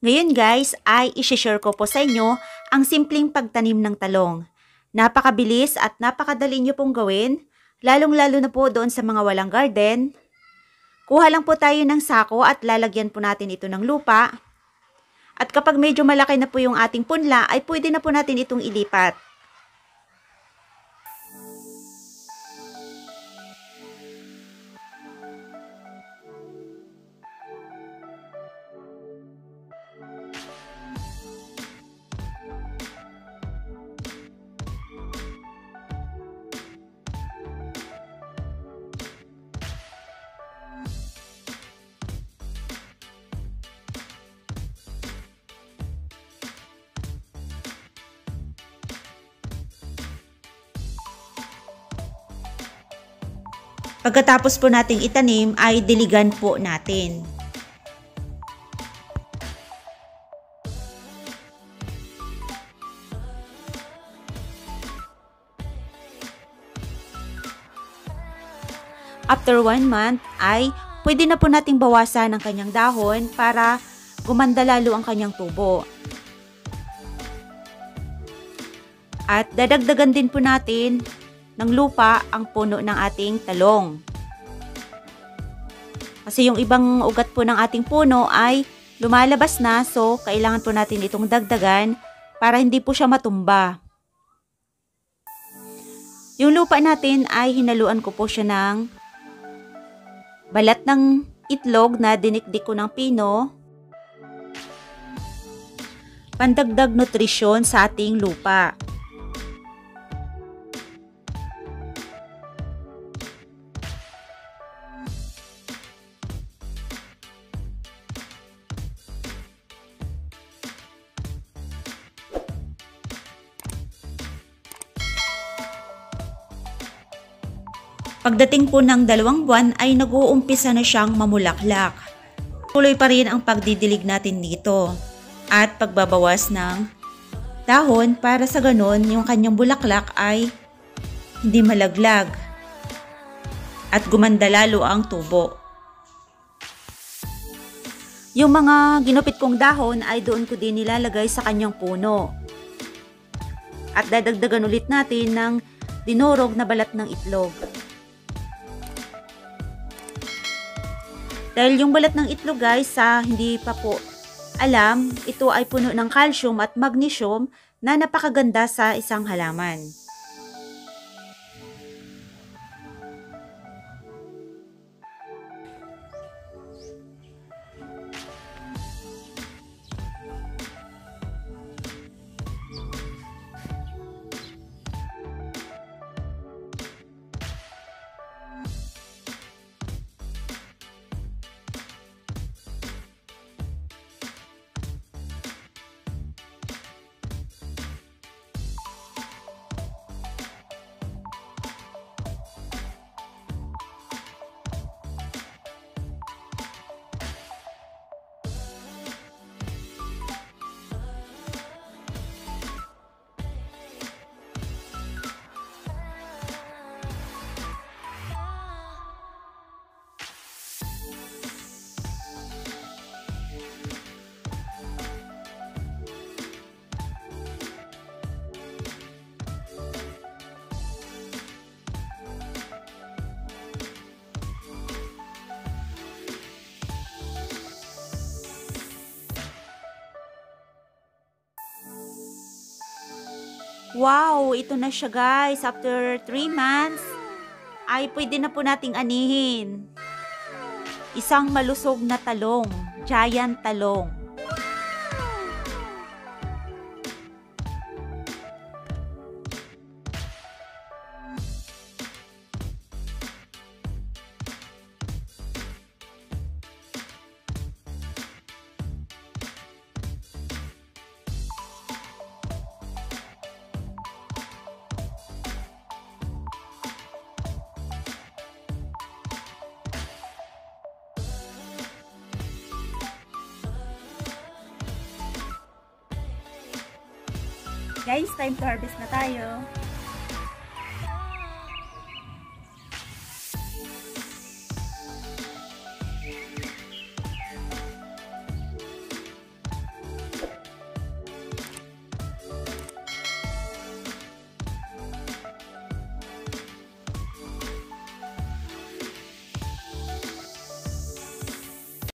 Ngayon guys ay isi-share ko po sa inyo ang simpleng pagtanim ng talong. Napakabilis at napakadali nyo pong gawin, lalong-lalo na po doon sa mga walang garden. Kuha lang po tayo ng sako at lalagyan po natin ito ng lupa. At kapag medyo malaki na po yung ating punla ay pwede na po natin itong ilipat. Pagkatapos po nating itanim ay diligan po natin. After 1 month ay pwede na po nating bawasan ang kanyang dahon para gumanda lalo ang kanyang tubo. At dadagdagan din po natin ng lupa ang puno ng ating talong. Kasi yung ibang ugat po ng ating puno ay lumalabas na, so kailangan po natin itong dagdagan para hindi po siya matumba. Yung lupa natin ay hinaluan ko po siya ng balat ng itlog na dinikdik ko ng pino. Pandagdag nutrisyon sa ating lupa. Pagdating po ng 2 buwan ay nag-uumpisa na siyang mamulaklak. Tuloy pa rin ang pagdidilig natin dito at pagbabawas ng dahon para sa ganon yung kanyang bulaklak ay hindi malaglag at gumanda lalo ang tubo. Yung mga ginupit kong dahon ay doon ko din nilalagay sa kanyang puno. At dadagdagan ulit natin ng dinurog na balat ng itlog. Dahil yung balat ng itlog guys, sa hindi pa po alam, ito ay puno ng calcium at magnesium na napakaganda sa isang halaman. Wow! Ito na siya guys. After 3 months, ay pwede na po nating anihin. Isang malusog na talong. Giant talong. Guys, time to harvest na tayo.